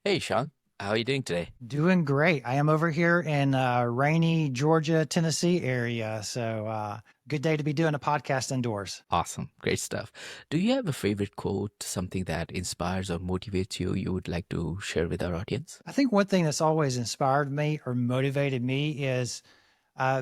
Hey, Sean, how are you doing today? Doing great. I am over here in rainy Georgia, Tennessee area. Good day to be doing a podcast indoors. Awesome, great stuff. Do you have a favorite quote, something that inspires or motivates you would like to share with our audience? I think one thing that's always inspired me or motivated me is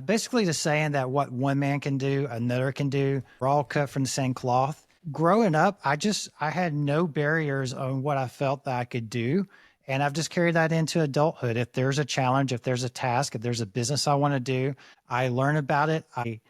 basically the saying that what one man can do, another can do. We're all cut from the same cloth. Growing up, I had no barriers on what I felt that I could do. And I've just carried that into adulthood. If there's a challenge, if there's a task, if there's a business I want to do, I learn about it. I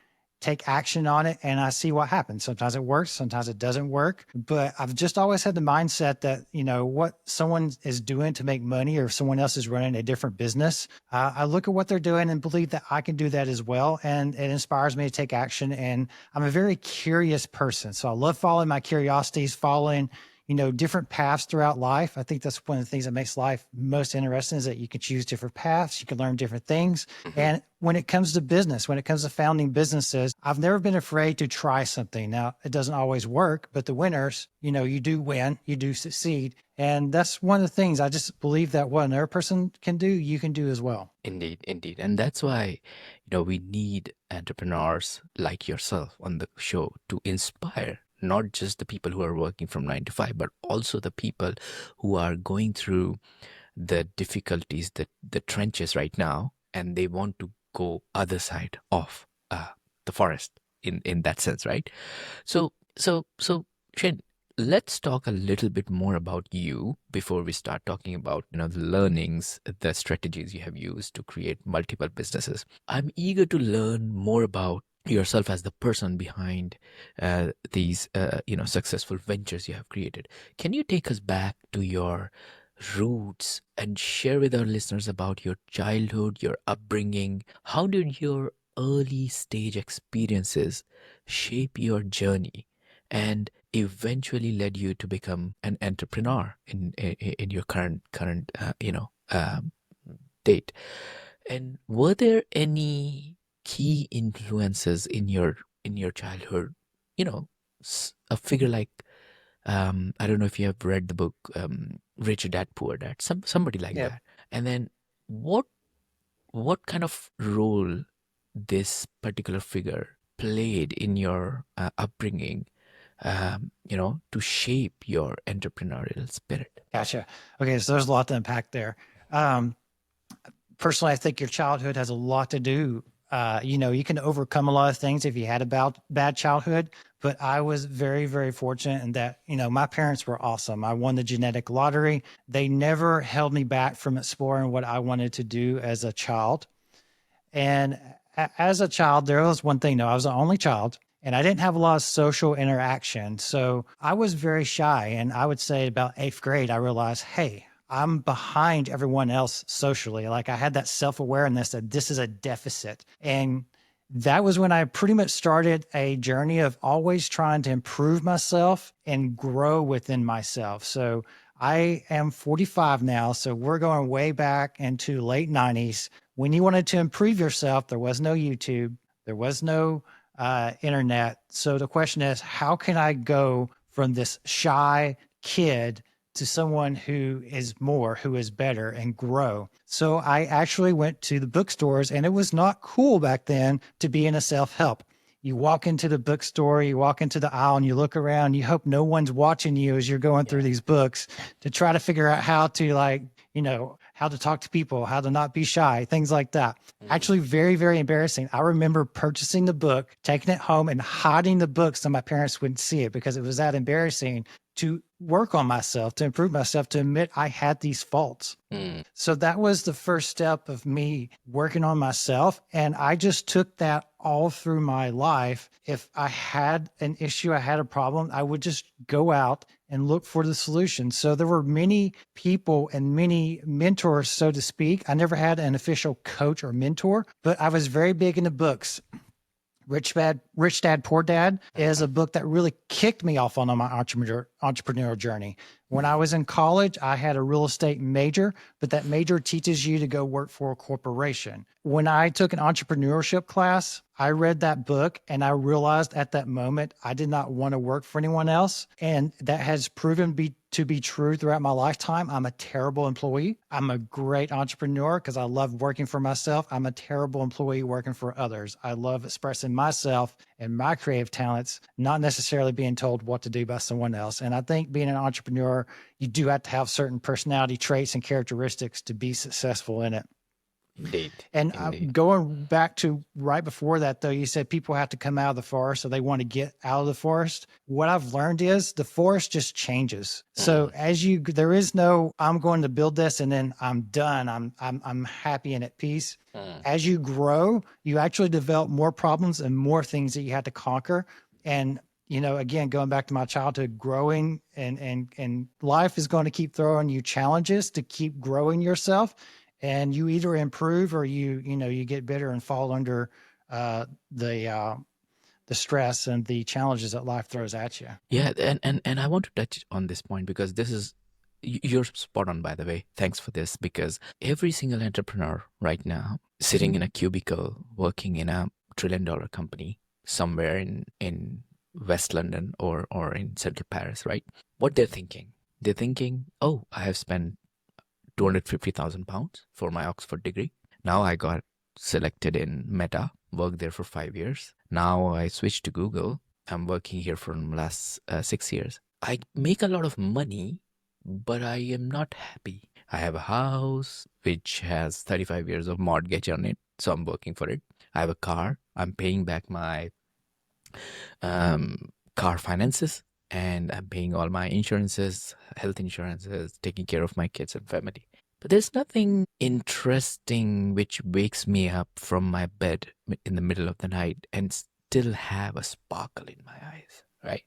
take action on it and I see what happens. Sometimes it works, sometimes it doesn't work. But I've just always had the mindset that, what someone is doing to make money or if someone else is running a different business, I look at what they're doing and believe that I can do that as well. And it inspires me to take action. And I'm a very curious person. So I love following my curiosities, following different paths throughout life. I think that's one of the things that makes life most interesting is that you can choose different paths, you can learn different things. Hmm. And when it comes to business, when it comes to founding businesses, I've never been afraid to try something. Now, it doesn't always work, but the winners, you do win, you do succeed. And that's one of the things I just believe that what another person can do, you can do as well. Indeed, indeed. And that's why, we need entrepreneurs like yourself on the show to inspire not just the people who are working from 9 to 5, but also the people who are going through the difficulties, the trenches right now, and they want to go other side of the forest in that sense, right? So, Shen, let's talk a little bit more about you before we start talking about the learnings, the strategies you have used to create multiple businesses. I'm eager to learn more about yourself as the person behind these successful ventures you have created. Can you take us back to your roots and share with our listeners about your childhood, your upbringing? How did your early stage experiences shape your journey and eventually led you to become an entrepreneur in your current date? And were there any key influences in your childhood? You know, a figure like I don't know if you have read the book Rich Dad Poor Dad, somebody like Yeah. that. And then what what kind of role this particular figure played in your upbringing, to shape your entrepreneurial spirit? Gotcha. Okay. So there's a lot to unpack there. Um, Personally, I think your childhood has a lot to do. You can overcome a lot of things if you had a bad childhood. But I was very, very fortunate in that, my parents were awesome. I won the genetic lottery. They never held me back from exploring what I wanted to do as a child. And as a child, there was one thing, though, I was the only child and I didn't have a lot of social interaction. So I was very shy. And I would say about eighth grade, I realized, hey, I'm behind everyone else socially. Like I had that self awareness that this is a deficit. And that was when I pretty much started a journey of always trying to improve myself and grow within myself. So I am 45 now. So we're going way back into late 90s. When you wanted to improve yourself, there was no YouTube, there was no internet. So the question is, how can I go from this shy kid to someone who is more, who is better and grow? So I actually went to the bookstores and it was not cool back then to be in a self-help. You walk into the bookstore, you walk into the aisle and you look around, you hope no one's watching you as you're going through Yeah. these books to try to figure out how to how to talk to people, how to not be shy, things like that. Mm. Actually, very, very embarrassing. I remember purchasing the book, taking it home and hiding the book so my parents wouldn't see it because it was that embarrassing to work on myself, to improve myself, to admit I had these faults. Mm. So that was the first step of me working on myself. And I just took that all through my life. If I had an issue, I had a problem, I would just go out and look for the solution. So there were many people and many mentors, so to speak. I never had an official coach or mentor, but I was very big into books. Rich Dad, Poor Dad is a book that really kicked me off on my entrepreneurial journey. When I was in college, I had a real estate major, but that major teaches you to go work for a corporation. When I took an entrepreneurship class, I read that book and I realized at that moment I did not want to work for anyone else. And that has proven to be true throughout my lifetime. I'm a terrible employee. I'm a great entrepreneur because I love working for myself. I'm a terrible employee working for others. I love expressing myself and my creative talents, not necessarily being told what to do by someone else. And I think being an entrepreneur, you do have to have certain personality traits and characteristics to be successful in it. Indeed. And Indeed. going back to right before that, though, you said people have to come out of the forest, so they want to get out of the forest. What I've learned is the forest just changes. So Mm, there is no, I'm going to build this and then I'm done. I'm happy and at peace. mm. As you grow, you actually develop more problems and more things that you had to conquer. And again, going back to my childhood, growing and life is going to keep throwing you challenges to keep growing yourself, and you either improve or you get bitter and fall under uh, the stress and the challenges that life throws at you. Yeah, and I want to touch on this point because this is you're spot on, by the way. Thanks for this, because every single entrepreneur right now sitting in a cubicle working in a $1 trillion company somewhere in West London or in central Paris, right? What they're thinking, oh, I have spent £250,000 for my Oxford degree. Now I got selected in Meta, worked there for 5 years. Now I switched to Google. I'm working here for the last 6 years. I make a lot of money, but I am not happy. I have a house which has 35 years of mortgage on it, so I'm working for it. I have a car. I'm paying back my car finances, and I'm paying all my insurances, health insurances, taking care of my kids and family. But there's nothing interesting which wakes me up from my bed in the middle of the night and still have a sparkle in my eyes, right?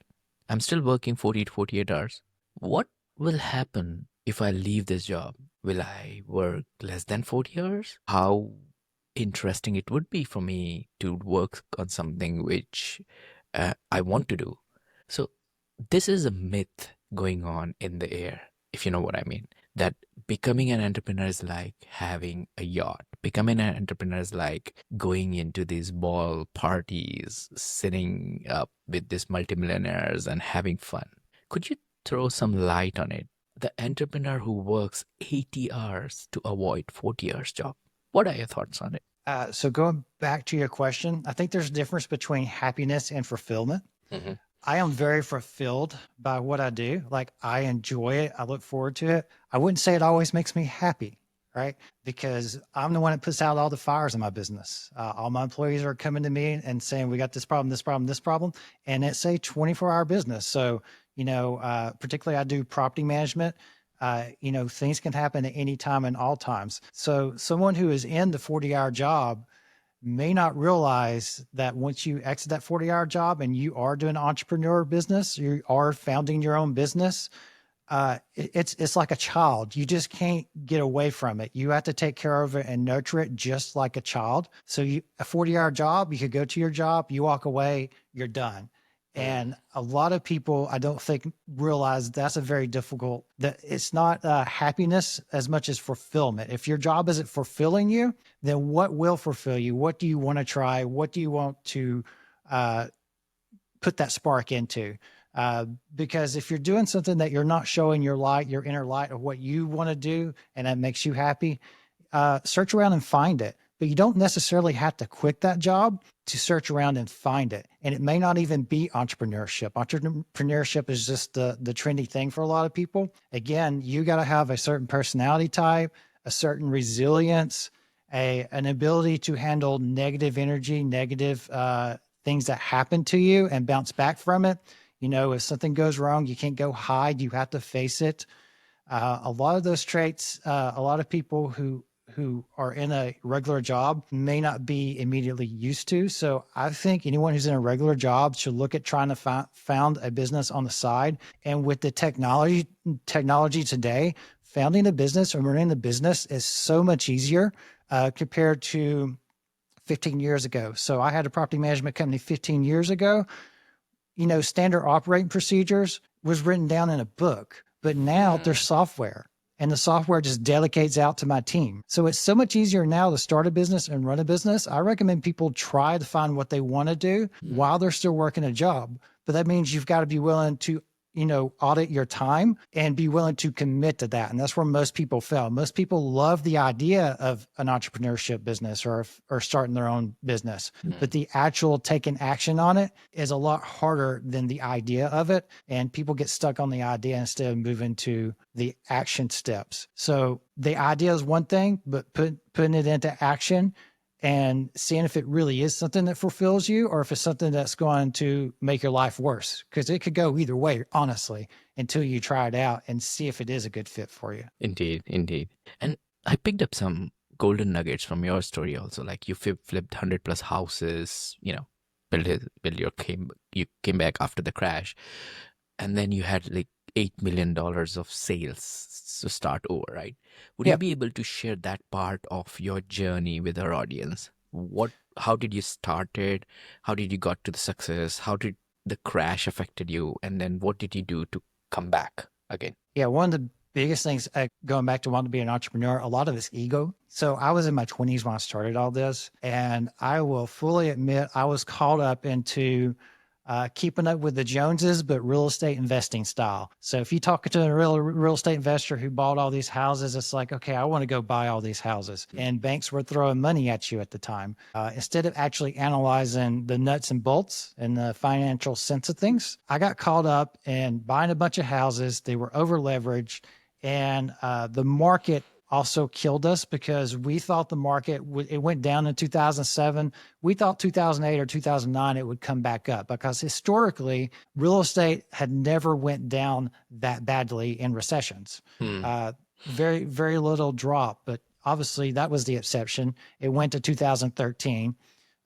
I'm still working 40 to 48 hours. What will happen if I leave this job? Will I work less than 40 hours? How interesting it would be for me to work on something which I want to do. So, this is a myth going on in the air, if you know what I mean. That becoming an entrepreneur is like having a yacht. Becoming an entrepreneur is like going into these ball parties, sitting up with these multimillionaires and having fun. Could you throw some light on it? The entrepreneur who works 80 hours to avoid 40 hours job. What are your thoughts on it? So going back to your question, I think there's a difference between happiness and fulfillment. Mm-hmm. I am very fulfilled by what I do. Like, I enjoy it. I look forward to it. I wouldn't say it always makes me happy, right? Because I'm the one that puts out all the fires in my business. All my employees are coming to me and saying, we got this problem, this problem, this problem. And it's a 24-hour business. So, particularly I do property management. Things can happen at any time and all times. So someone who is in the 40-hour job may not realize that once you exit that 40-hour job and you are doing entrepreneur business, you are founding your own business. It's like a child. You just can't get away from it. You have to take care of it and nurture it just like a child. So a 40-hour job, you could go to your job, you walk away, you're done. And a lot of people, I don't think, realize that's a very difficult, that it's not happiness as much as fulfillment. If your job isn't fulfilling you, then what will fulfill you? What do you want to try? What do you want to put that spark into? Because if you're doing something that you're not showing your light, your inner light of what you want to do, and that makes you happy, search around and find it. But you don't necessarily have to quit that job to search around and find it. And it may not even be entrepreneurship. Entrepreneurship is just the trendy thing for a lot of people. Again, you got to have a certain personality type, a certain resilience, an ability to handle negative energy, negative things that happen to you and bounce back from it. If something goes wrong, you can't go hide. You have to face it. A lot of those traits, a lot of people who are in a regular job may not be immediately used to. So I think anyone who's in a regular job should look at trying to found a business on the side. And with the technology today, founding a business or running a business is so much easier compared to 15 years ago. So I had a property management company 15 years ago. Standard operating procedures was written down in a book, but now there's software. and the software just delegates out to my team. So it's so much easier now to start a business and run a business. I recommend people try to find what they want to do while they're still working a job. But that means you've got to be willing to audit your time and be willing to commit to that. And that's where most people fail. Most people love the idea of an entrepreneurship business or starting their own business, but the actual taking action on it is a lot harder than the idea of it. And people get stuck on the idea instead of moving to the action steps. So the idea is one thing, but putting it into action and seeing if it really is something that fulfills you or if it's something that's going to make your life worse. Because it could go either way, honestly, until you try it out and see if it is a good fit for you. Indeed, indeed. And I picked up some golden nuggets from your story also. Like you flipped 100 plus houses, you came back after the crash, and then you had like $8 million of sales to start over, right? Would you Yep. be able to share that part of your journey with our audience? How did you start it? How did you got to the success? How did the crash affected you? And then what did you do to come back again? Yeah. One of the biggest things going back to wanting to be an entrepreneur, a lot of it's ego. So I was in my 20s when I started all this, and I will fully admit I was caught up into keeping up with the Joneses, but real estate investing style. So if you talk to a real estate investor who bought all these houses, it's like, okay, I want to go buy all these houses. And banks were throwing money at you at the time. Instead of actually analyzing the nuts and bolts and the financial sense of things, I got caught up in buying a bunch of houses. They were over leveraged, and the market also killed us because we thought the market it went down in 2007. We thought 2008 or 2009 it would come back up because historically real estate had never went down that badly in recessions. Very, very little drop, but obviously that was the exception. It went to 2013.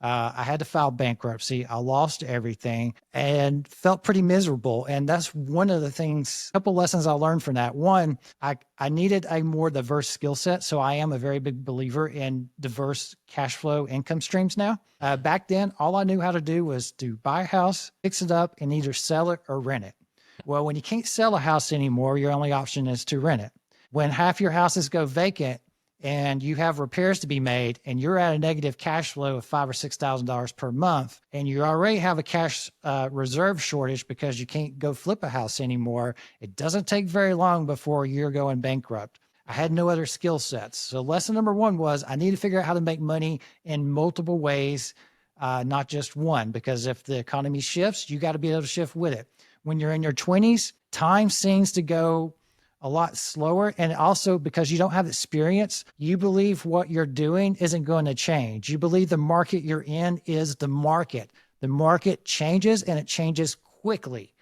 I had to file bankruptcy. I lost everything and felt pretty miserable. And that's one of the things, a couple lessons I learned from that. One, I needed a more diverse skill set. So I am a very big believer in diverse cash flow income streams now. Back then, all I knew how to do was to buy a house, fix it up, and either sell it or rent it. Well, when you can't sell a house anymore, your only option is to rent it. When half your houses go vacant, and you have repairs to be made, and you're at a negative cash flow of $5,000 or $6,000 per month, and you already have a cash reserve shortage because you can't go flip a house anymore, it doesn't take very long before you're going bankrupt. I had no other skill sets. So lesson number one was I need to figure out how to make money in multiple ways, not just one, because if the economy shifts, you got to be able to shift with it. When you're in your 20s, time seems to go a lot slower. And also because you don't have experience, you believe what you're doing isn't going to change. You believe the market you're in is the market. The market changes and it changes quickly.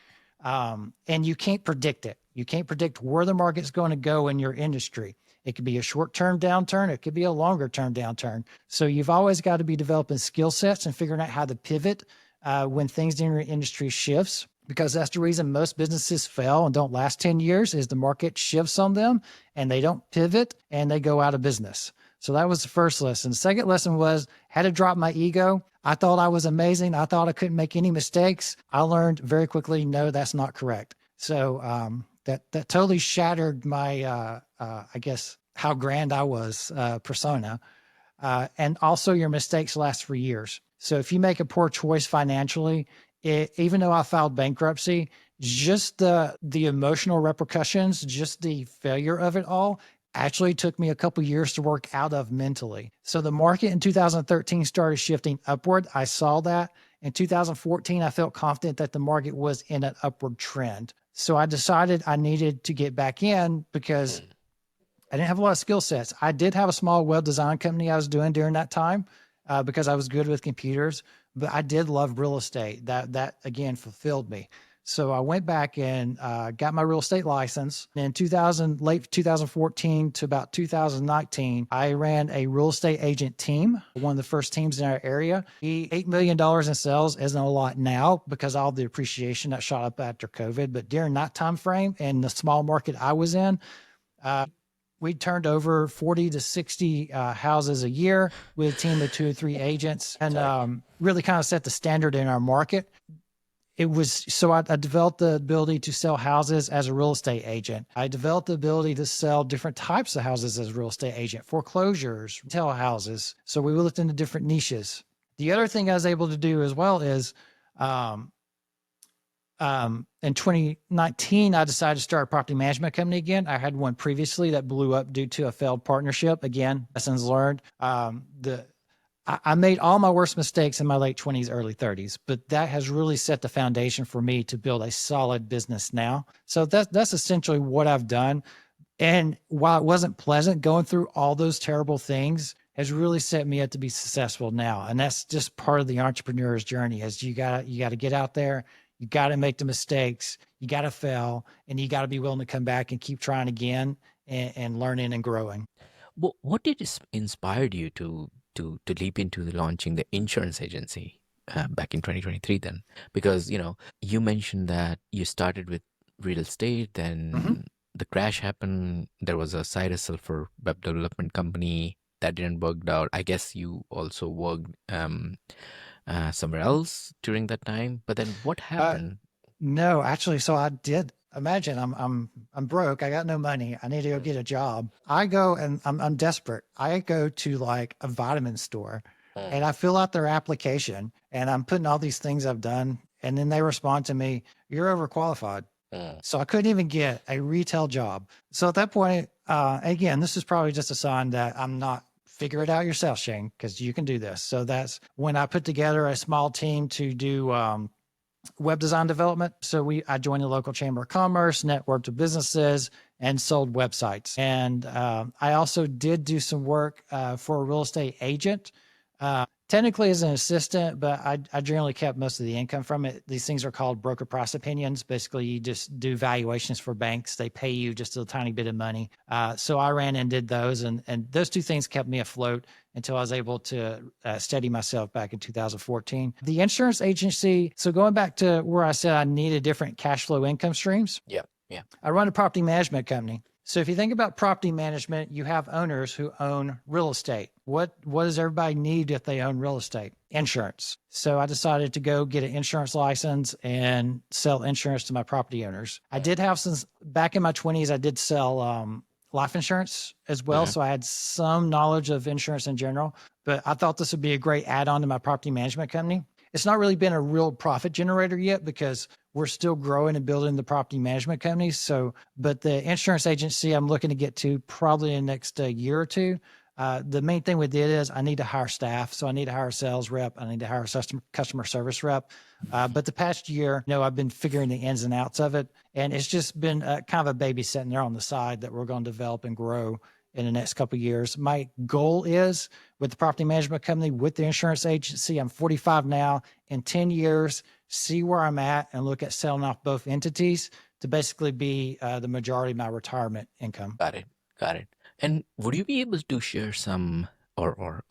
And you can't predict it. You can't predict where the market's going to go in your industry. It could be a short-term downturn. It could be a longer-term downturn. So you've always got to be developing skill sets and figuring out how to pivot when things in your industry shifts. Because that's the reason most businesses fail and don't last 10 years is the market shifts on them and they don't pivot and they go out of business. So that was the first lesson. The second lesson was had to drop my ego. I thought I was amazing. I thought I couldn't make any mistakes. I learned very quickly, no, that's not correct. So that totally shattered my, I guess, how grand I was persona. And also your mistakes last for years. So if you make a poor choice financially, even though I filed bankruptcy, just the emotional repercussions, just the failure of it all actually took me a couple years to work out of mentally. So the market in 2013 started shifting upward. I saw that. In 2014, I felt confident that the market was in an upward trend. So I decided I needed to get back in because I didn't have a lot of skill sets. I did have a small web design company I was doing during that time because I was good with computers. But I did love real estate. That again fulfilled me. So I went back and got my real estate license. In late 2014 to about 2019, I ran a real estate agent team, one of the first teams in our area. $8 million in sales isn't a lot now because all the appreciation that shot up after COVID. But during that time frame and the small market I was in, we turned over 40 to 60 houses a year with a team of 2 or 3 agents and really kind of set the standard in our market. it was so I developed the ability to sell houses as a real estate agent. I developed the ability to sell different types of houses as a real estate agent, foreclosures, retail houses. So we looked into different niches. The other thing I was able to do as well is um, in 2019, I decided to start a property management company again. I had one previously that blew up due to a failed partnership. Again, lessons learned. I made all my worst mistakes in my late 20s, early 30s, but that has really set the foundation for me to build a solid business now. So that's essentially what I've done. And while it wasn't pleasant, going through all those terrible things has really set me up to be successful now. And that's just part of the entrepreneur's journey is you gotta get out there, you gotta make the mistakes, you gotta fail, and you gotta be willing to come back and keep trying again and learning and growing. What did inspired you to leap into the launching the insurance agency back in 2023 then? Because, you mentioned that you started with real estate, Mhm. then the crash happened. There was a side hustle for web development company that didn't work out. I guess you also worked somewhere else during that time. But then what Uh, happened? no, actually, so I did. Imagine I'm broke. I got no money. I need to go get a job. I go and I'm desperate. I go to like a vitamin store and Mm, I fill out their application and I'm putting all these things I've done. And then they respond to me, "You're overqualified." mm, So I couldn't even get a retail job. So at that point, again, this is probably just a sign that I'm not figure it out yourself, Shane, because you can do this. So that's when I put together a small team to do web design development. So I joined the local chamber of commerce, networked with businesses, and sold websites. And I also did do some work for a real estate agent. Technically as an assistant, but I generally kept most of the income from it. These things are called broker price opinions. Basically, you just do valuations for banks. They pay you just a tiny bit of money. So I ran and did those, and those two things kept me afloat until I was able to steady myself back in 2014. The insurance agency. So going back to where I said I needed different cash flow income streams, yeah, yeah. I run a property management company. So if you think about property management, you have owners who own real estate. What does everybody need if they own real estate? Insurance. So I decided to go get an insurance license and sell insurance to my property owners. I did have since back in my 20s, I did sell life insurance as well. Mhm. So I had some knowledge of insurance in general, but I thought this would be a great add-on to my property management company. It's not really been a real profit generator yet because we're still growing and building the property management company. So, but the insurance agency I'm looking to get to probably in the next year or two. The main thing we did is I need to hire staff. So I need to hire a sales rep. I need to hire a customer service rep. But the past year, I've been figuring the ins and outs of it. And it's just been kind of a baby sitting there on the side that we're going to develop and grow in the next couple of years. My goal is with the property management company, with the insurance agency, I'm 45 now. In 10 years, see where I'm at and look at selling off both entities to basically be the majority of my retirement income. Got it. Got it. And would you be able to share some or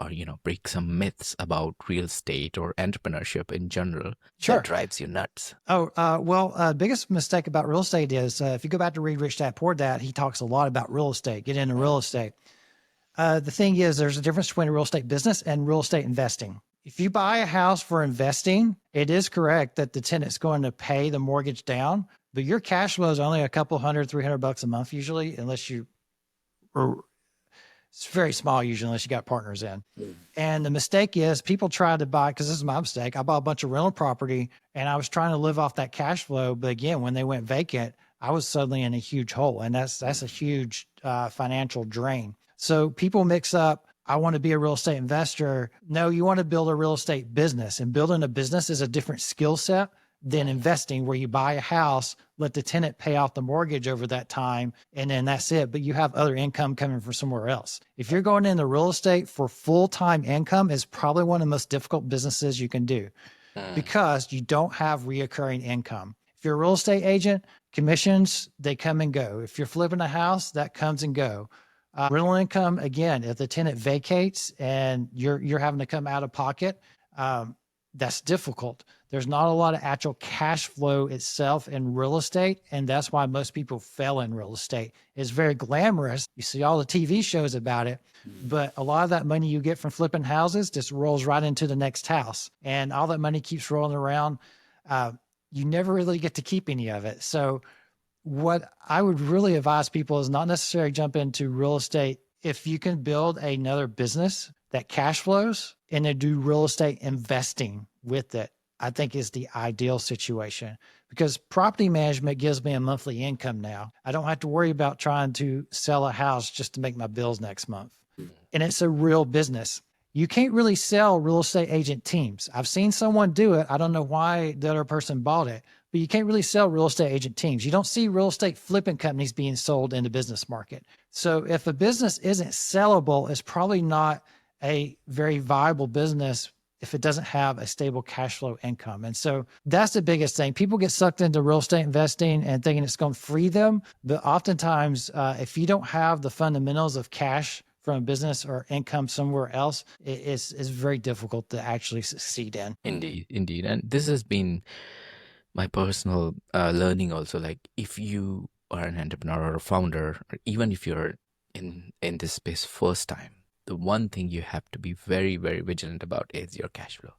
break some myths about real estate or entrepreneurship in general that Sure. drives you nuts? Oh, biggest mistake about real estate is if you go back to read Rich Dad Poor Dad, he talks a lot about real estate, get into Mm, real estate. The thing is, there's a difference between a real estate business and real estate investing. If you buy a house for investing, it is correct that the tenant's going to pay the mortgage down, but your cash flow is only a couple hundred, $300 a month usually, unless you, or it's very small usually, unless you got partners in. mm, And the mistake is people try to buy, because this is my mistake. I bought a bunch of rental property and I was trying to live off that cash flow. But again, when they went vacant, I was suddenly in a huge hole. And that's a huge financial drain. So people mix up, I want to be a real estate investor. No, you want to build a real estate business. And building a business is a different skill set than investing, where you buy a house, let the tenant pay off the mortgage over that time, and then that's it. But you have other income coming from somewhere else. If you're going into real estate for full-time income, is probably one of the most difficult businesses you can do mm. because you don't have reoccurring income. If you're a real estate agent, commissions, they come and go. If you're flipping a house, that comes and go. Rental income, again, if the tenant vacates and you're having to come out of pocket, that's difficult. There's not a lot of actual cash flow itself in real estate, and that's why most people fail in real estate. It's very glamorous. You see all the TV shows about it, but a lot of that money you get from flipping houses just rolls right into the next house, and all that money keeps rolling around. Uh, you never really get to keep any of it. So what I would really advise people is not necessarily jump into real estate. If you can build another business that cash flows and then do real estate investing with it, I think is the ideal situation, because property management gives me a monthly income now. I don't have to worry about trying to sell a house just to make my bills next month. And it's a real business. You can't really sell real estate agent teams. I've seen someone do it. I don't know why the other person bought it, but you can't really sell real estate agent teams. You don't see real estate flipping companies being sold in the business market. So if a business isn't sellable, it's probably not a very viable business if it doesn't have a stable cash flow income. And so that's the biggest thing. People get sucked into real estate investing and thinking it's going to free them. But oftentimes, if you don't have the fundamentals of cash from a business or income somewhere else, it's very difficult to actually succeed in. Indeed, indeed. And this has been my personal learning also. Like, if you are an entrepreneur or a founder, or even if you're in this space first time, the one thing you have to be very, very vigilant about is your cash flow.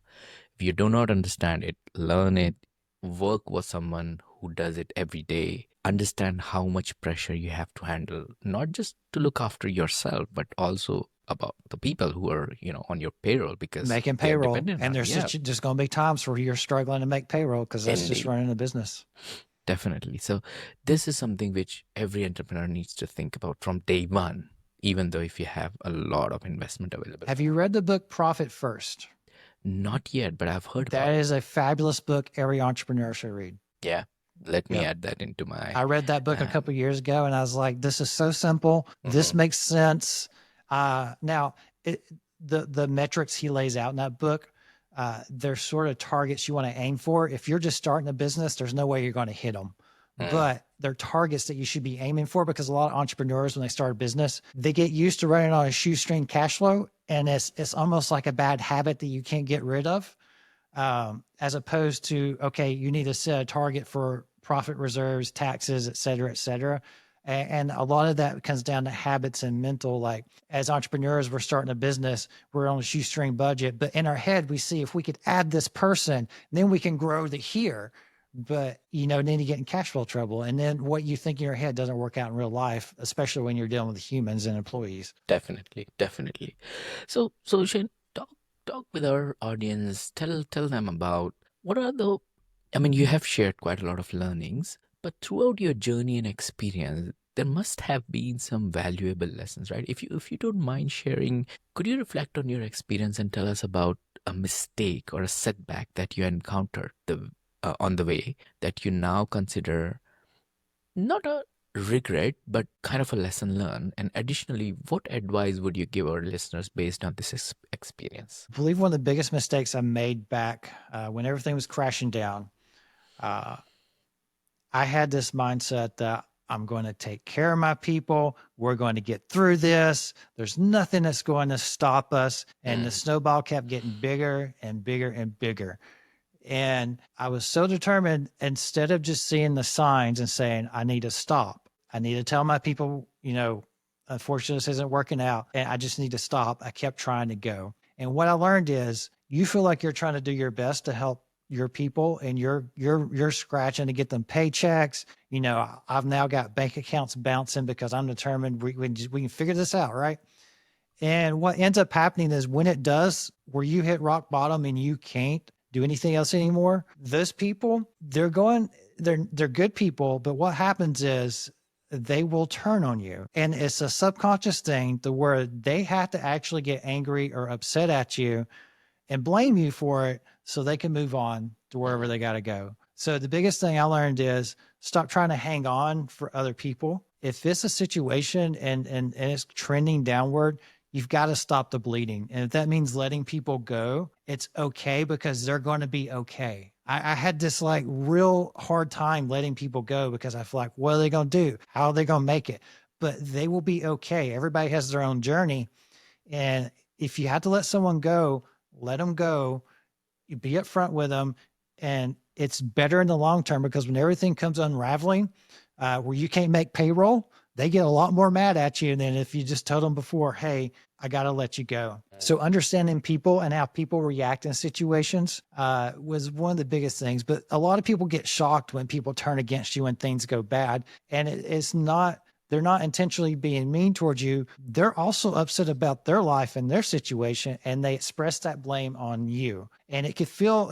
If you do not understand it, learn it, work with someone who does it every day, understand how much pressure you have to handle, not just to look after yourself, but also about the people who are, on your payroll, because Making they're payroll. dependent And on there's you. Yeah, just going to be times where you're struggling to make payroll because that's just indeed. running a business. Definitely. So this is something which every entrepreneur needs to think about from day one, even though if you have a lot of investment available. Have you read the book Profit First? Not yet, but I've heard That about it. is a fabulous book every entrepreneur should read. Yeah. Let me Yep. add that into my. I read that book a couple of years ago and I was like, this is so simple. This Mhm. makes sense. Now, the metrics he lays out in that book, they're sort of targets you want to aim for. If you're just starting a business, there's no way you're going to hit them. But they're targets that you should be aiming for, because a lot of entrepreneurs, when they start a business, they get used to running on a shoestring cash flow. And it's almost like a bad habit that you can't get rid of. As opposed to, okay, you need to set a target for profit reserves, taxes, et cetera, et cetera. And a lot of that comes down to habits and mental. Like, as entrepreneurs, we're starting a business, we're on a shoestring budget, but in our head, we see if we could add this person, then we can grow to here. But, then you get in cash flow trouble. And then what you think in your head doesn't work out in real life, especially when you're dealing with humans and employees. Definitely, definitely. So Shane, talk with our audience. Tell them about what are the. I mean, you have shared quite a lot of learnings, but throughout your journey and experience, there must have been some valuable lessons, right? If you don't mind sharing, could you reflect on your experience and tell us about a mistake or a setback that you encountered on the way that you now consider not a regret, but kind of a lesson learned? And additionally, what advice would you give our listeners based on this experience? I believe one of the biggest mistakes I made back when everything was crashing down, I had this mindset that I'm going to take care of my people. We're going to get through this. There's nothing that's going to stop us. And the snowball kept getting bigger and bigger and bigger. And I was so determined, instead of just seeing the signs and saying, I need to stop, I need to tell my people, unfortunately, this isn't working out, and I just need to stop. I kept trying to go. And what I learned is, you feel like you're trying to do your best to help your people, and you're scratching to get them paychecks. I've now got bank accounts bouncing because I'm determined we can figure this out, right? And what ends up happening is, when it does, where you hit rock bottom and you can't do anything else anymore, those people, they're good people. But what happens is, they will turn on you. And it's a subconscious thing to where they have to actually get angry or upset at you and blame you for it so they can move on to wherever they got to go. So the biggest thing I learned is, stop trying to hang on for other people. If it's a situation and it's trending downward, you've got to stop the bleeding. And if that means letting people go, it's okay, because they're going to be okay. I had this real hard time letting people go, because I feel like, what are they going to do? How are they going to make it? But they will be okay. Everybody has their own journey. And if you have to let someone go, let them go. You be upfront with them. And it's better in the long term, because when everything comes unraveling, where you can't make payroll, they get a lot more mad at you than if you just told them before, hey, I got to let you go. So understanding people and how people react in situations was one of the biggest things. But a lot of people get shocked when people turn against you when things go bad. And it's not, they're not intentionally being mean towards you. They're also upset about their life and their situation, and they express that blame on you. And it can feel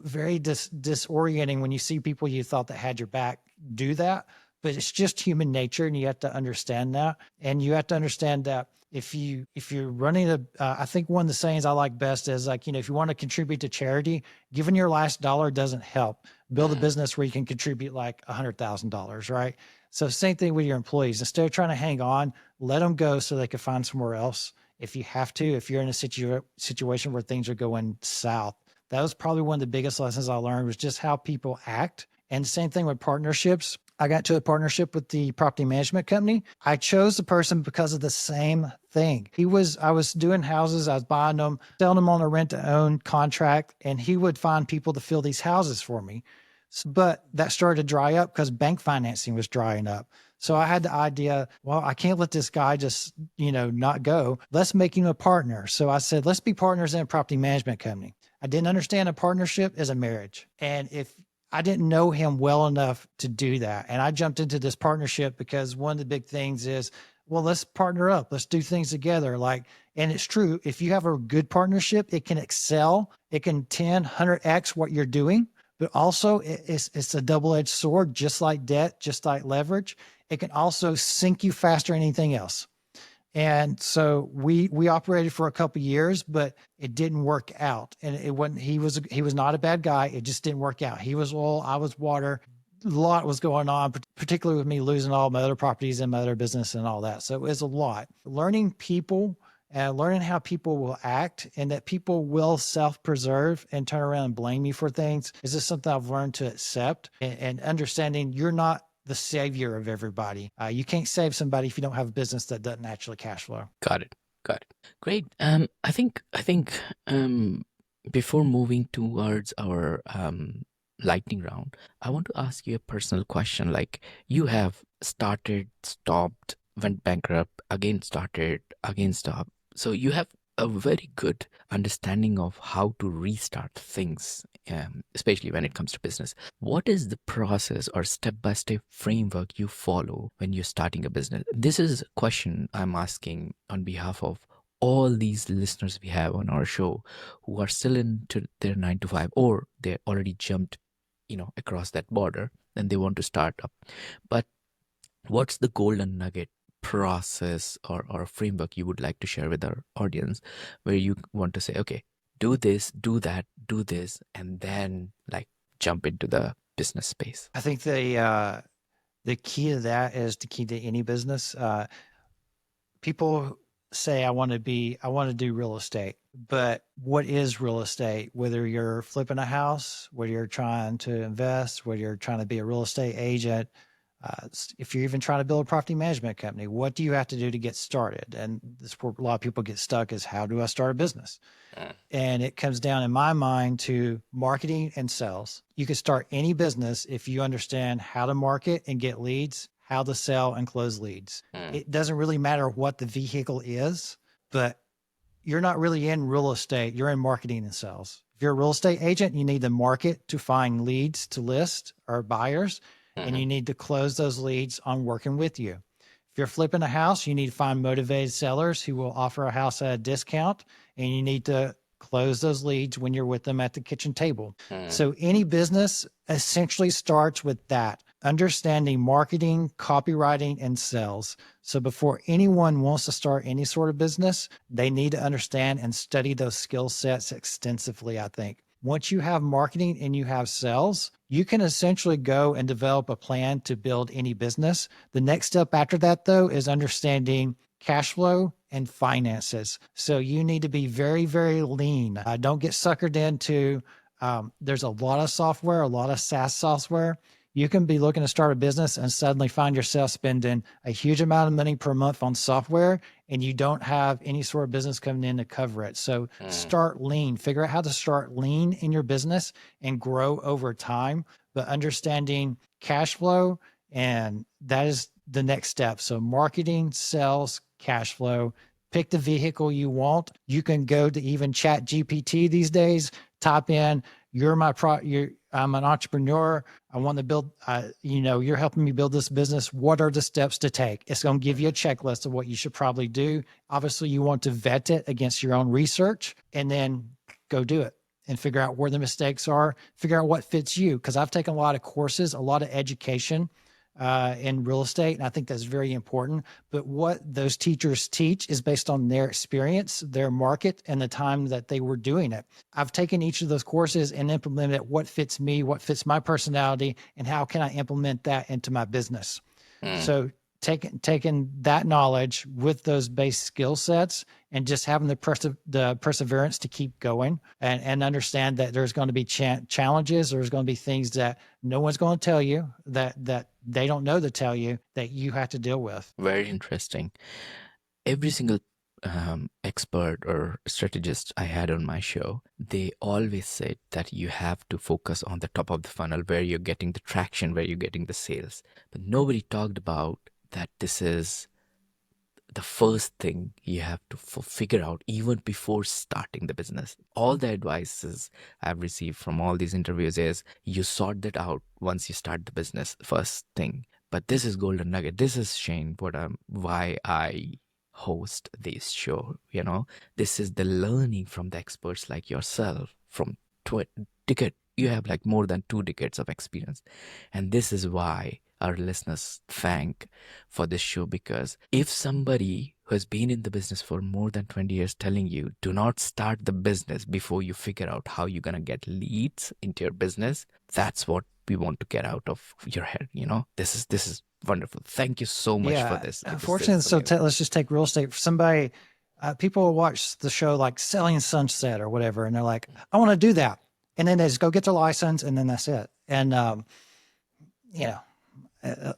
very disorienting when you see people you thought that had your back do that. But it's just human nature, and you have to understand that. And you have to understand that if you're running I think one of the sayings I like best is like, if you want to contribute to charity, giving your last dollar doesn't help. Build a business where you can contribute like $100,000, right? So same thing with your employees. Instead of trying to hang on, let them go so they can find somewhere else. If you have to, if you're in a situation where things are going south, that was probably one of the biggest lessons I learned, was just how people act. And same thing with partnerships. I got to a partnership with the property management company. I chose the person because of the same thing. I was doing houses, I was buying them, selling them on a rent to own contract, and he would find people to fill these houses for me. But that started to dry up because bank financing was drying up. So I had the idea, well, I can't let this guy just, not go. Let's make him a partner. So I said, let's be partners in a property management company. I didn't understand a partnership is a marriage. And if I didn't know him well enough to do that. And I jumped into this partnership because one of the big things is, well, let's partner up. Let's do things together. And it's true. If you have a good partnership, it can excel. It can 10, 100x what you're doing. But also it's a double-edged sword, just like debt, just like leverage. It can also sink you faster than anything else. And so we operated for a couple of years, but it didn't work out. And it wasn't, he was not a bad guy. It just didn't work out. He was oil, I was water. A lot was going on, particularly with me losing all my other properties and my other business and all that. So it was a lot. Learning people and learning how people will act, and that people will self-preserve and turn around and blame you for things, is just something I've learned to accept, and understanding you're not the savior of everybody. You can't save somebody if you don't have a business that doesn't actually cash flow. Got it. Got it. Great. I think before moving towards our lightning round, I want to ask you a personal question. Like, you have started, stopped, went bankrupt, again started, again stopped. So you have a very good understanding of how to restart things, especially when it comes to business. What is the process or step-by-step framework you follow when you're starting a business? This is a question I'm asking on behalf of all these listeners we have on our show who are still into their 9 to 5, or they already jumped, across that border and they want to start up. But what's the golden nugget process or framework you would like to share with our audience, where you want to say, okay, do this, do that, do this, and then like jump into the business space? I think the key to that is the key to any business. People say, I want to do real estate, but what is real estate? Whether you're flipping a house, whether you're trying to invest, whether you're trying to be a real estate agent, if you're even trying to build a property management company, what do you have to do to get started? And this is where a lot of people get stuck, is, how do I start a business? And it comes down, in my mind, to marketing and sales. You can start any business if you understand how to market and get leads, how to sell and close leads. It doesn't really matter what the vehicle is, but you're not really in real estate. You're in marketing and sales. If you're a real estate agent, you need to market to find leads to list or buyers, and you need to close those leads on working with you. If you're flipping a house, you need to find motivated sellers who will offer a house at a discount, and you need to close those leads when you're with them at the kitchen table. So any business essentially starts with that, understanding marketing, copywriting, and sales. So before anyone wants to start any sort of business, they need to understand and study those skill sets extensively, I think. Once you have marketing and you have sales, you can essentially go and develop a plan to build any business. The next step after that, though, is understanding cash flow and finances. So you need to be very, very lean. Don't get suckered into, there's a lot of software, a lot of SaaS software. You can be looking to start a business and suddenly find yourself spending a huge amount of money per month on software, and you don't have any sort of business coming in to cover it. So start lean. Figure out how to start lean in your business and grow over time. But understanding cash flow And that is the next step. So marketing, sales, cash flow, pick the vehicle you want. You can go to even Chat GPT these days, type in, I'm an entrepreneur. I want to build, you're helping me build this business. What are the steps to take? It's going to give you a checklist of what you should probably do. Obviously, you want to vet it against your own research and then go do it and figure out where the mistakes are, figure out what fits you. Because I've taken a lot of courses, a lot of education in real estate, and I think that's very important. But what those teachers teach is based on their experience, their market, and the time that they were doing it. I've taken each of those courses and implemented what fits me, what fits my personality, and how can I implement that into my business. So taking that knowledge with those base skill sets and just having the perseverance to keep going and understand that there's going to be challenges. There's going to be things that no one's going to tell you that they don't know to tell you that you have to deal with. Very interesting. Every single expert or strategist I had on my show, they always said that you have to focus on the top of the funnel where you're getting the traction, where you're getting the sales. But nobody talked about that this is the first thing you have to figure out even before starting the business. All the advices I've received from all these interviews is you sort that out once you start the business, first thing. But this is golden nugget. This is Shane, why I host this show. This is the learning from the experts like yourself from decade. You have like more than 2 decades of experience, and this is why our listeners thank for this show, because if somebody who has been in the business for more than 20 years telling you do not start the business before you figure out how you're going to get leads into your business, that's what we want to get out of your head. This is wonderful. Thank you so much for this. Unfortunately, so let's just take real estate for somebody. People watch the show like Selling Sunset or whatever, and they're like, I want to do that. And then they just go get their license, and then that's it. And,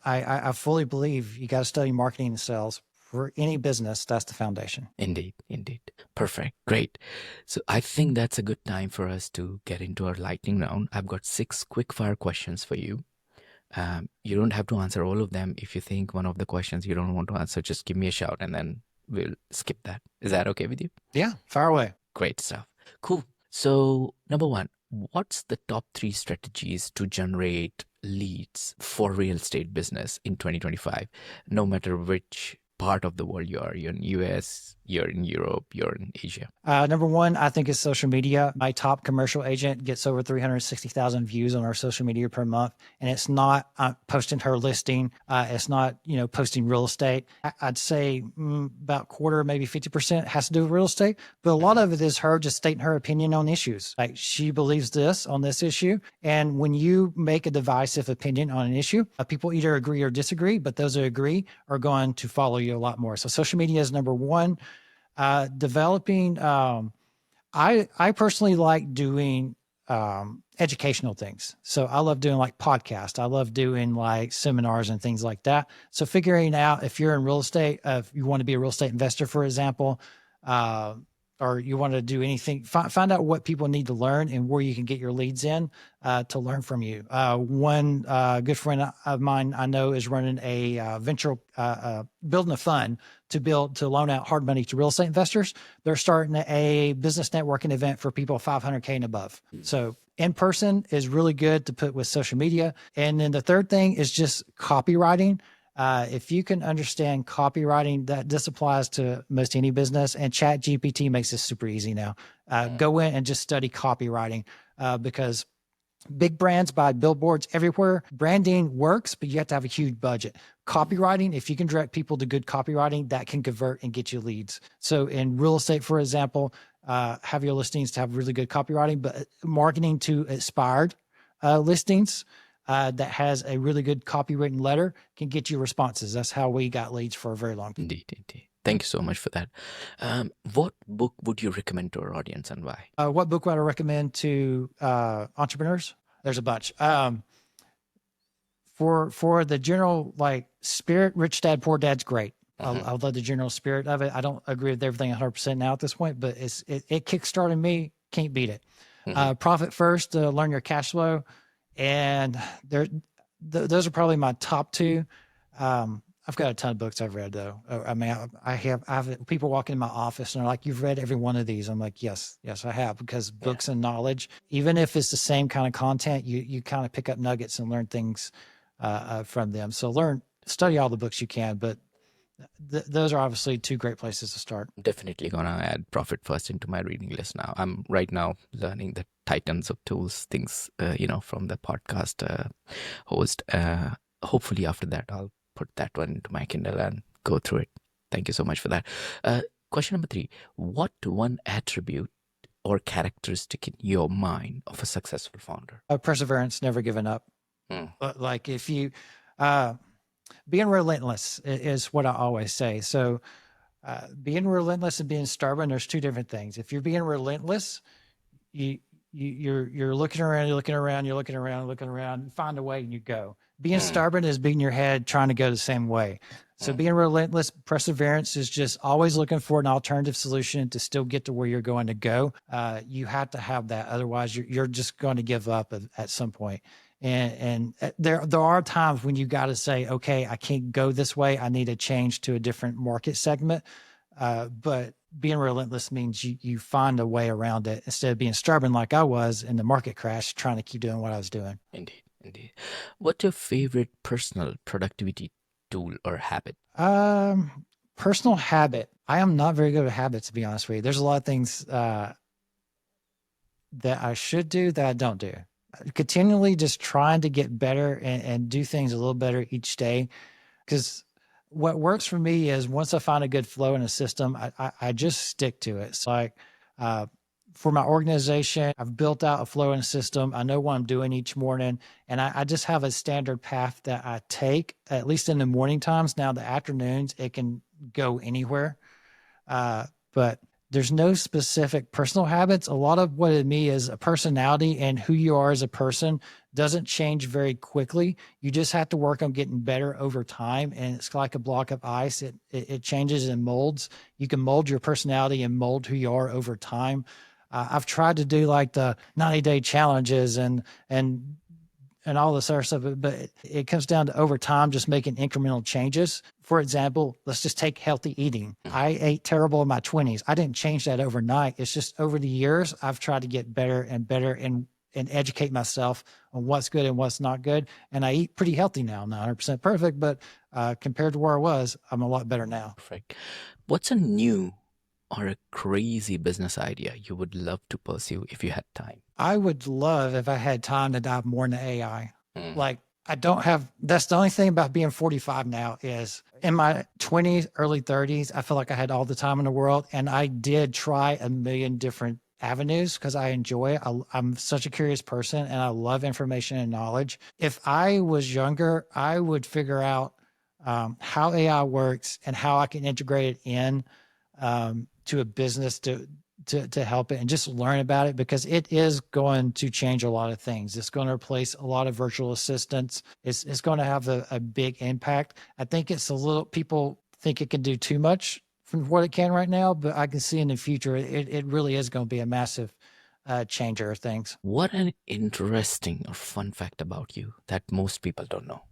I fully believe you got to study marketing and sales for any business. That's the foundation. Indeed. Perfect. Great. So I think that's a good time for us to get into our lightning round. I've got 6 quick fire questions for you. You don't have to answer all of them. If you think one of the questions you don't want to answer, just give me a shout and then we'll skip that. Is that okay with you? Yeah, fire away. Great stuff. Cool. So number 1, what's the top 3 strategies to generate leads for real estate business in 2025, no matter which part of the world you are? You're in US, you're in Europe, you're in Asia. Number 1, I think, is social media. My top commercial agent gets over 360,000 views on our social media per month. And it's not posting her listing. It's not, posting real estate. I'd say about quarter, maybe 50% has to do with real estate. But a lot of it is her just stating her opinion on issues. Like she believes this on this issue. And when you make a divisive opinion on an issue, people either agree or disagree, but those that agree are going to follow you a lot more. So social media is number 1. Developing, I personally like doing educational things. So I love doing like podcasts. I love doing like seminars and things like that. So figuring out if you're in real estate, if you want to be a real estate investor, for example, or you want to do anything, find out what people need to learn and where you can get your leads in to learn from you. One good friend of mine I know is running a building a fund to loan out hard money to real estate investors. They're starting a business networking event for people 500K and above. So in person is really good to put with social media. And then the third thing is just copywriting. If you can understand copywriting, this applies to most any business, and Chat GPT makes this super easy now. Go in and just study copywriting because big brands buy billboards everywhere. Branding works, but you have to have a huge budget. Copywriting, if you can direct people to good copywriting, that can convert and get you leads. So in real estate, for example, have your listings to have really good copywriting, but marketing to expired listings that has a really good copywritten letter can get you responses. That's how we got leads for a very long time. Indeed. Thank you so much for that. What book would you recommend to our audience and why? What book would I recommend to entrepreneurs? There's a bunch. For the general spirit, Rich Dad, Poor Dad's great. I love the general spirit of it. I don't agree with everything 100% now at this point, but it kickstarted me. Can't beat it. Profit First, learn your cash flow. And those are probably my top two. I've got a ton of books I've read though. I mean, I have people walking in my office and they're like, "You've read every one of these." I'm like, "Yes, yes, I have," because Yeah, books and knowledge, even if it's the same kind of content, you kind of pick up nuggets and learn things from them. So study all the books you can, but those are obviously two great places to start. definitely gonna add Profit First into my reading list now. I'm right now learning the titans of tools things, from the podcast host. Hopefully, after that, I'll put that one into my Kindle and go through it. Thank you so much for that. Uh, Question number three: what one attribute or characteristic in your mind of a successful founder? Perseverance, never giving up. Mm, Like if you, uh, being relentless is what I always say. So being relentless and being stubborn, there's two different things. If you're being relentless, you, you're looking around, you're looking around, you're looking around, looking around, you find a way and you go. Being mm, stubborn is beating your head trying to go the same way. So mm. being relentless, perseverance is just always looking for an alternative solution to still get to where you're going to go. You have to have that, otherwise you're just going to give up at some point. And there are times when you got to say, okay, I can't go this way. I need to change to a different market segment. But being relentless means you find a way around it instead of being stubborn like I was in the market crash, trying to keep doing what I was doing. Indeed, indeed. What's your favorite personal productivity tool or habit? Um, Personal habit. I am not very good at habits, to be honest with you. There's a lot of things that I should do that I don't do. Continually just trying to get better and do things a little better each day. Because what works for me is once I find a good flow in a system, I just stick to it. So like uh, for my organization, I've built out a flow in a system. I know what I'm doing each morning, and I just have a standard path that I take, at least in the morning times. Now, the afternoons, it can go anywhere. But there's no specific personal habits. A lot of what in me is a personality, and who you are as a person doesn't change very quickly. You just have to work on getting better over time. And it's like a block of ice. It changes and molds. You can mold your personality and mold who you are over time. I've tried to do like the 90-day challenges and all this other stuff, but it comes down to over time, just making incremental changes. For example, let's just take healthy eating. I ate terrible in my 20s. I didn't change that overnight. It's just over the years, I've tried to get better and better and educate myself on what's good and what's not good. And I eat pretty healthy now. I'm not 100% perfect, but compared to where I was, I'm a lot better now. Perfect. What's a new or a crazy business idea you would love to pursue if you had time? I would love if I had time to dive more into AI. Mm, Like I don't have, that's the only thing about being 45 now is in my 20s, early 30s, I feel like I had all the time in the world. And I did try a million different avenues because I enjoy it. I'm such a curious person and I love information and knowledge. If I was younger, I would figure out how AI works and how I can integrate it in to a business to help it and just learn about it because it is going to change a lot of things. It's going to replace a lot of virtual assistants. It's going to have a big impact. I think it's a little, people think it can do too much from what it can right now, but I can see in the future, it really is going to be a massive changer of things. what an interesting or fun fact about you that most people don't know.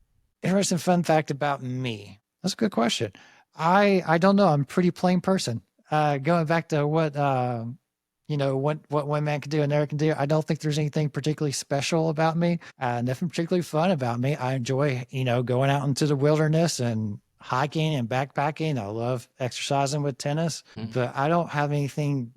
Interesting fun fact about me. That's a good question. I don't know. I'm a pretty plain person. Going back to what what one man can do, another can do. I don't think there's anything particularly special about me. Nothing particularly fun about me. I enjoy going out into the wilderness and hiking and backpacking. I love exercising with tennis, Mm. but I don't have anything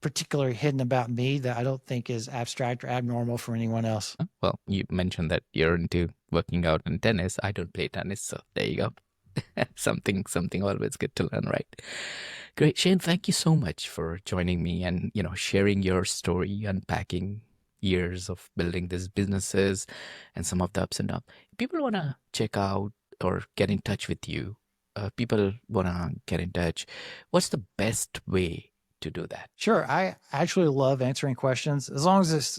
particularly hidden about me that I don't think is abstract or abnormal for anyone else. Well, you mentioned that you're into working out and tennis. I don't play tennis, so there you go. Something always good to learn, right? Great, Shane. Thank you so much for joining me and sharing your story, unpacking years of building these businesses and some of the ups and downs. People want to check out or get in touch with you. People want to get in touch. What's the best way to do that? Sure. I actually love answering questions as long as it's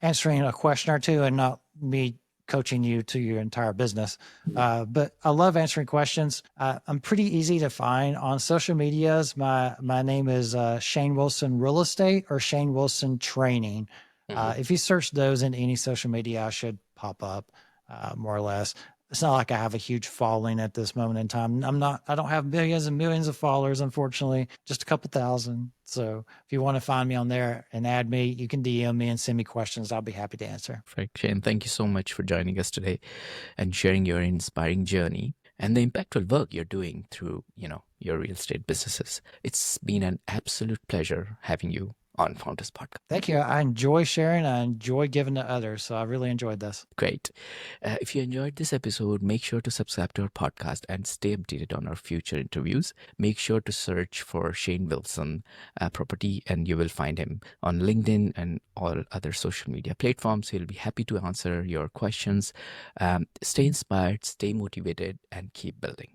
answering a question or two and not me coaching you to your entire business. But I love answering questions. I'm pretty easy to find on social medias. My name is Shane Wilson Real Estate or Shane Wilson Training. Mhm. If you search those in any social media, I should pop up. more or less. It's not like I have a huge following at this moment in time. I don't have millions and millions of followers, unfortunately, just a couple thousand. So if you want to find me on there and add me, you can DM me and send me questions. I'll be happy to answer. Perfect. Shane, thank you so much for joining us today and sharing your inspiring journey and the impactful work you're doing through, your real estate businesses. It's been an absolute pleasure having you on Founders Podcast. Thank you. I enjoy sharing. I enjoy giving to others. So I really enjoyed this. Great. If you enjoyed this episode, make sure to subscribe to our podcast and stay updated on our future interviews. Make sure to search for Shane Wilson Property, and you will find him on LinkedIn and all other social media platforms. He'll be happy to answer your questions. Stay inspired, stay motivated, and keep building.